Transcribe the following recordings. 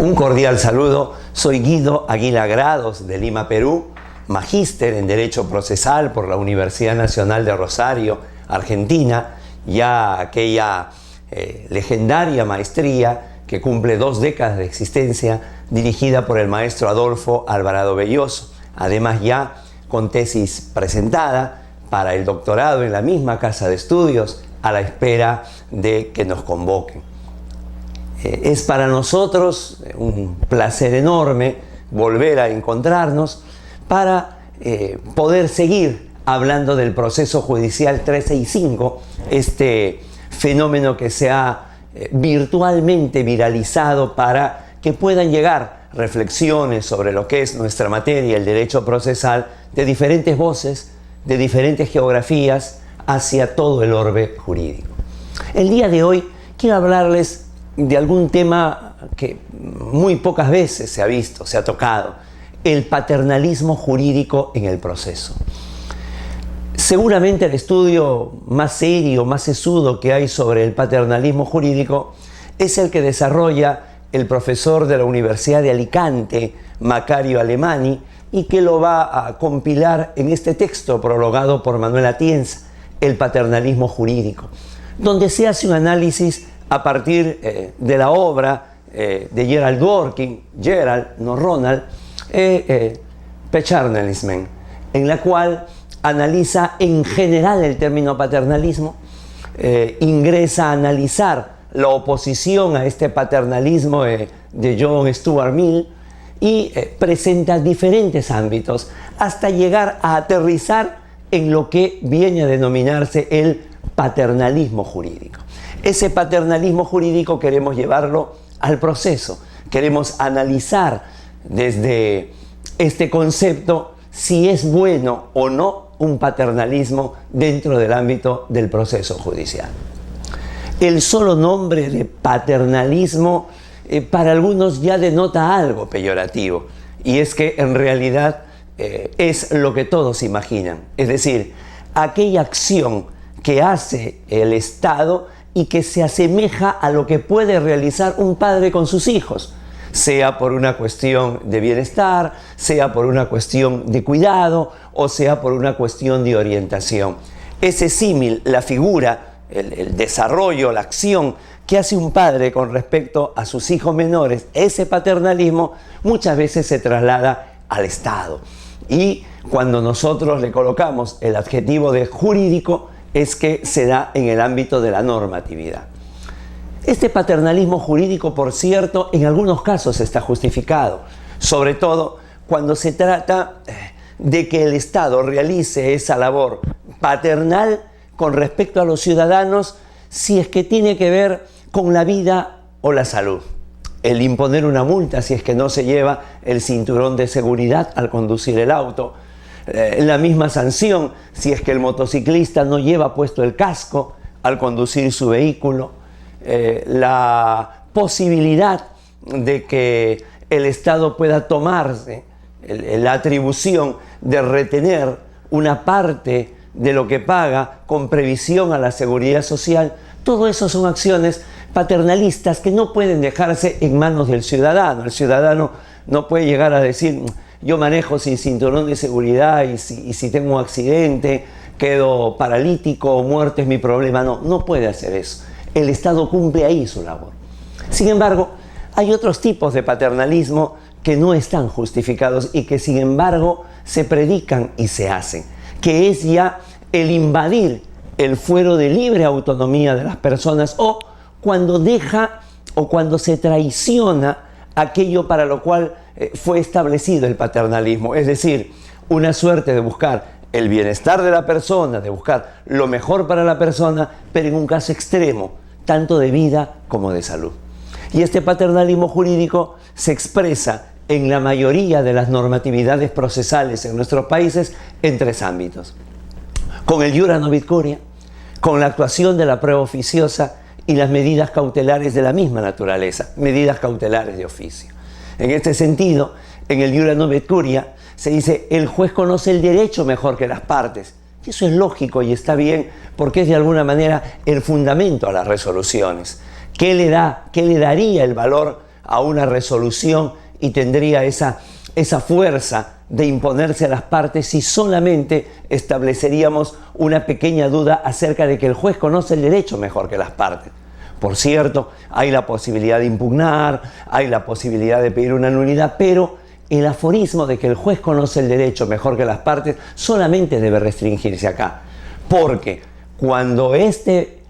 Un cordial saludo, soy Guido Aguila Grados de Lima, Perú, magíster en Derecho Procesal por la Universidad Nacional de Rosario, Argentina, ya aquella legendaria maestría que cumple 2 décadas de existencia, dirigida por el maestro Adolfo Alvarado Belloso, además ya con tesis presentada para el doctorado en la misma casa de estudios, a la espera de que nos convoquen. Es para nosotros un placer enorme volver a encontrarnos para poder seguir hablando del proceso judicial 365, este fenómeno que se ha virtualmente viralizado para que puedan llegar reflexiones sobre lo que es nuestra materia, el derecho procesal, de diferentes voces, de diferentes geografías, hacia todo el orbe jurídico. El día de hoy quiero hablarles de algún tema que muy pocas veces se ha visto, se ha tocado: el paternalismo jurídico en el proceso. Seguramente el estudio más serio, más sesudo que hay sobre el paternalismo jurídico es el que desarrolla el profesor de la Universidad de Alicante, Macario Alemany, y que lo va a compilar en este texto prologado por Manuel Atienza, El paternalismo jurídico, donde se hace un análisis a partir de la obra de Gerald Dworkin, Gerald, no Ronald, Paternalism, en la cual analiza en general el término paternalismo, ingresa a analizar la oposición a este paternalismo de John Stuart Mill y presenta diferentes ámbitos hasta llegar a aterrizar en lo que viene a denominarse el paternalismo jurídico. Ese paternalismo jurídico queremos llevarlo al proceso, queremos analizar desde este concepto si es bueno o no un paternalismo dentro del ámbito del proceso judicial. El solo nombre de paternalismo para algunos ya denota algo peyorativo, y es que en realidad es lo que todos imaginan, es decir, aquella acción que hace el Estado y que se asemeja a lo que puede realizar un padre con sus hijos, sea por una cuestión de bienestar, sea por una cuestión de cuidado o sea por una cuestión de orientación. Ese símil, la figura, el desarrollo, la acción que hace un padre con respecto a sus hijos menores, ese paternalismo muchas veces se traslada al Estado. Y cuando nosotros le colocamos el adjetivo de jurídico, es que se da en el ámbito de la normatividad. Este paternalismo jurídico, por cierto, en algunos casos está justificado, sobre todo cuando se trata de que el Estado realice esa labor paternal con respecto a los ciudadanos, si es que tiene que ver con la vida o la salud. El imponer una multa si es que no se lleva el cinturón de seguridad al conducir el auto, la misma sanción si es que el motociclista no lleva puesto el casco al conducir su vehículo, la posibilidad de que el Estado pueda tomarse la atribución de retener una parte de lo que paga con previsión a la seguridad social. Todo eso son acciones paternalistas que no pueden dejarse en manos del ciudadano. El ciudadano no puede llegar a decir: yo manejo sin cinturón de seguridad y si tengo un accidente quedo paralítico o muerte es mi problema. No puede hacer eso. El Estado cumple ahí su labor. Sin embargo, hay otros tipos de paternalismo que no están justificados y que sin embargo se predican y se hacen, que es ya el invadir el fuero de libre autonomía de las personas, o cuando deja o cuando se traiciona aquello para lo cual fue establecido el paternalismo, es decir, una suerte de buscar el bienestar de la persona, de buscar lo mejor para la persona, pero en un caso extremo, tanto de vida como de salud. Y este paternalismo jurídico se expresa en la mayoría de las normatividades procesales en nuestros países en 3 ámbitos: con el iura novit curia, con la actuación de la prueba oficiosa y las medidas cautelares de la misma naturaleza, medidas cautelares de oficio. En este sentido, en el iura novit curia se dice: el juez conoce el derecho mejor que las partes. Y eso es lógico y está bien, porque es de alguna manera el fundamento a las resoluciones. ¿Qué le daría el valor a una resolución y tendría esa fuerza de imponerse a las partes si solamente estableceríamos una pequeña duda acerca de que el juez conoce el derecho mejor que las partes. Por cierto, hay la posibilidad de impugnar, hay la posibilidad de pedir una nulidad, pero el aforismo de que el juez conoce el derecho mejor que las partes solamente debe restringirse acá. Porque cuando este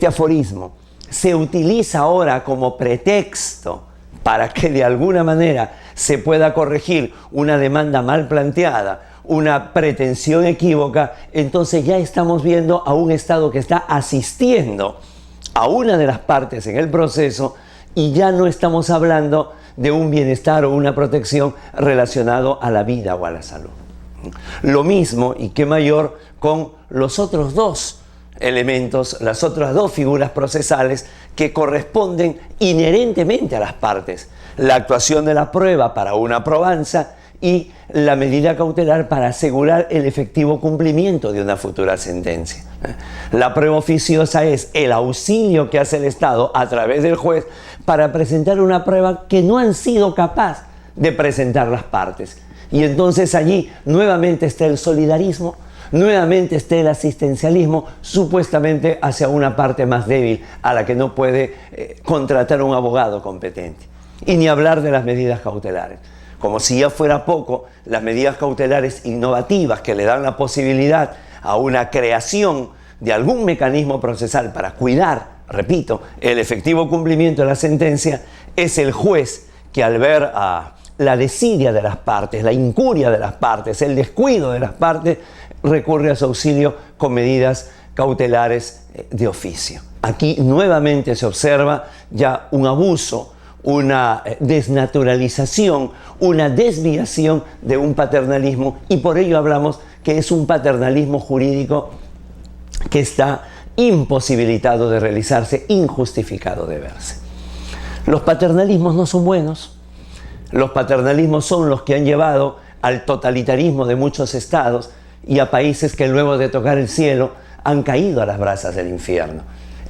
aforismo se utiliza ahora como pretexto para que de alguna manera se pueda corregir una demanda mal planteada, una pretensión equívoca, entonces ya estamos viendo a un Estado que está asistiendo a una de las partes en el proceso y ya no estamos hablando de un bienestar o una protección relacionado a la vida o a la salud. Lo mismo, y qué mayor, con los otros dos elementos, las otras dos figuras procesales que corresponden inherentemente a las partes: la actuación de la prueba para una probanza y la medida cautelar para asegurar el efectivo cumplimiento de una futura sentencia. La prueba oficiosa es el auxilio que hace el Estado a través del juez para presentar una prueba que no han sido capaces de presentar las partes. Y entonces allí nuevamente está el solidarismo, nuevamente está el asistencialismo, supuestamente hacia una parte más débil a la que no puede contratar un abogado competente. Y ni hablar de las medidas cautelares. Como si ya fuera poco, las medidas cautelares innovativas que le dan la posibilidad a una creación de algún mecanismo procesal para cuidar, repito, el efectivo cumplimiento de la sentencia, es el juez que, al ver la desidia de las partes, la incuria de las partes, el descuido de las partes, recurre a su auxilio con medidas cautelares de oficio. Aquí nuevamente se observa ya un abuso, una desnaturalización, una desviación de un paternalismo, y por ello hablamos que es un paternalismo jurídico que está imposibilitado de realizarse, injustificado de verse. Los paternalismos no son buenos. Los paternalismos son los que han llevado al totalitarismo de muchos estados y a países que luego de tocar el cielo han caído a las brasas del infierno.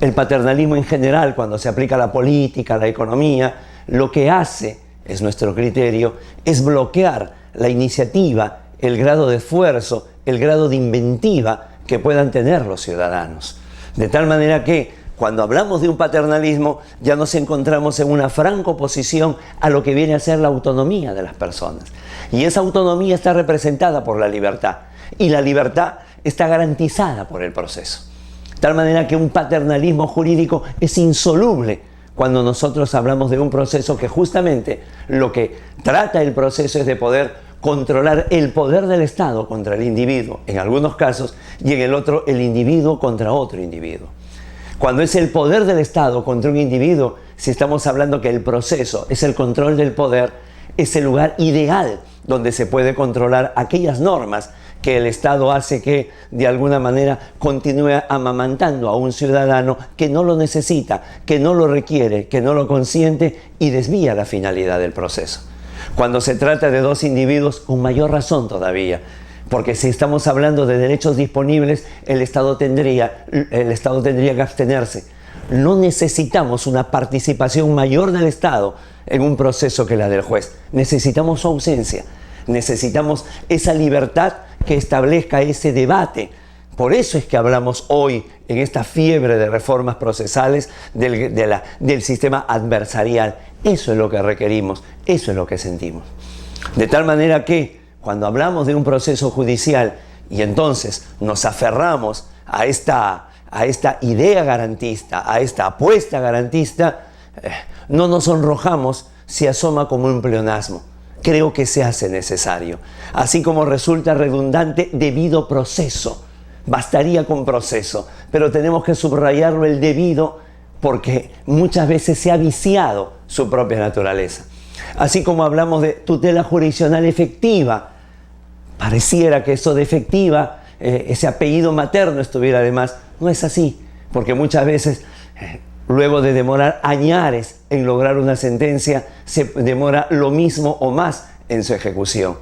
El paternalismo en general, cuando se aplica a la política, a la economía, lo que hace, es nuestro criterio, es bloquear la iniciativa, el grado de esfuerzo, el grado de inventiva que puedan tener los ciudadanos. De tal manera que cuando hablamos de un paternalismo ya nos encontramos en una franca oposición a lo que viene a ser la autonomía de las personas. Y esa autonomía está representada por la libertad. Y la libertad está garantizada por el proceso. De tal manera que un paternalismo jurídico es insoluble cuando nosotros hablamos de un proceso que justamente lo que trata el proceso es de poder controlar el poder del Estado contra el individuo, en algunos casos, y en el otro el individuo contra otro individuo. Cuando es el poder del Estado contra un individuo, si estamos hablando que el proceso es el control del poder, es el lugar ideal donde se puede controlar aquellas normas que el Estado hace que de alguna manera continúe amamantando a un ciudadano que no lo necesita, que no lo requiere, que no lo consiente y desvía la finalidad del proceso. Cuando se trata de dos individuos, con mayor razón todavía, porque si estamos hablando de derechos disponibles, el Estado tendría que abstenerse. No necesitamos una participación mayor del Estado en un proceso que la del juez. Necesitamos su ausencia. Necesitamos esa libertad que establezca ese debate. Por eso es que hablamos hoy, en esta fiebre de reformas procesales, del sistema adversarial. Eso es lo que requerimos, eso es lo que sentimos. De tal manera que, cuando hablamos de un proceso judicial y entonces nos aferramos a esta idea garantista, a esta apuesta garantista, no nos sonrojamos si asoma como un pleonasmo. Creo que se hace necesario. Así como resulta redundante debido proceso. Bastaría con proceso, pero tenemos que subrayarlo el debido porque muchas veces se ha viciado su propia naturaleza. Así como hablamos de tutela jurisdiccional efectiva, pareciera que eso de efectiva, ese apellido materno estuviera de más. No es así, porque muchas veces luego de demorar añares en lograr una sentencia, se demora lo mismo o más en su ejecución.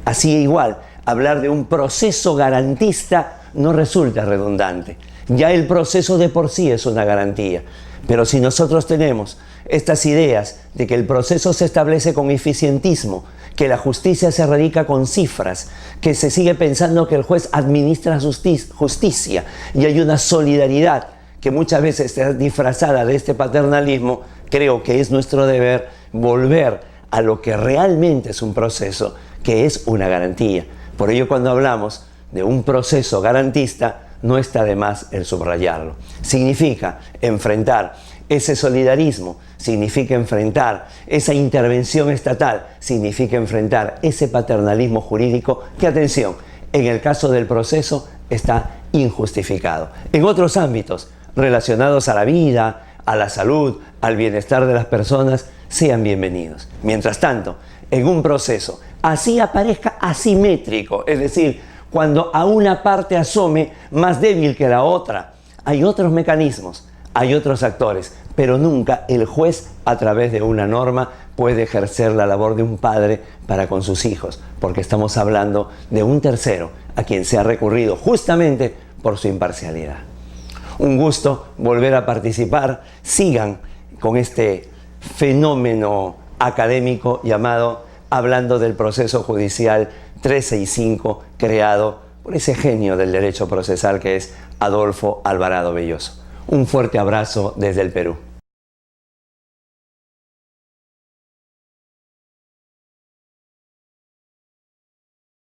Así igual, hablar de un proceso garantista no resulta redundante. Ya el proceso de por sí es una garantía. Pero si nosotros tenemos estas ideas de que el proceso se establece con eficientismo, que la justicia se radica con cifras, que se sigue pensando que el juez administra justicia y hay una solidaridad que muchas veces está disfrazada de este paternalismo, creo que es nuestro deber volver a lo que realmente es un proceso, que es una garantía. Por ello, cuando hablamos de un proceso garantista, no está de más el subrayarlo. Significa enfrentar ese solidarismo, significa enfrentar esa intervención estatal, significa enfrentar ese paternalismo jurídico que, atención, en el caso del proceso está injustificado. En otros ámbitos relacionados a la vida, a la salud, al bienestar de las personas, sean bienvenidos. Mientras tanto, en un proceso así aparezca asimétrico, es decir, cuando a una parte asome más débil que la otra, hay otros mecanismos, hay otros actores, pero nunca el juez a través de una norma puede ejercer la labor de un padre para con sus hijos, porque estamos hablando de un tercero a quien se ha recurrido justamente por su imparcialidad. Un gusto volver a participar. Sigan con este fenómeno académico llamado Hablando del Proceso Judicial 365, creado por ese genio del derecho procesal que es Adolfo Alvarado Belloso. Un fuerte abrazo desde el Perú.